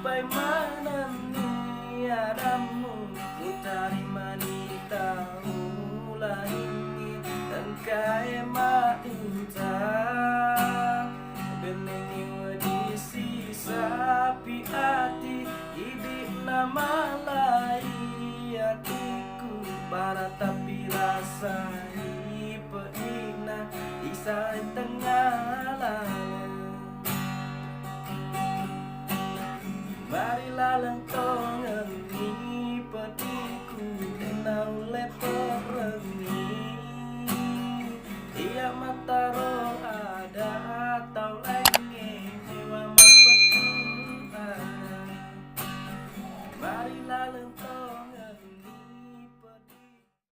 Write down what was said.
sampai mana nih adamu ku tarima ni tahu ini dan kaya maintang benengi wedi sapi hati ibi nama lai hatiku para tapi rasa pedina isa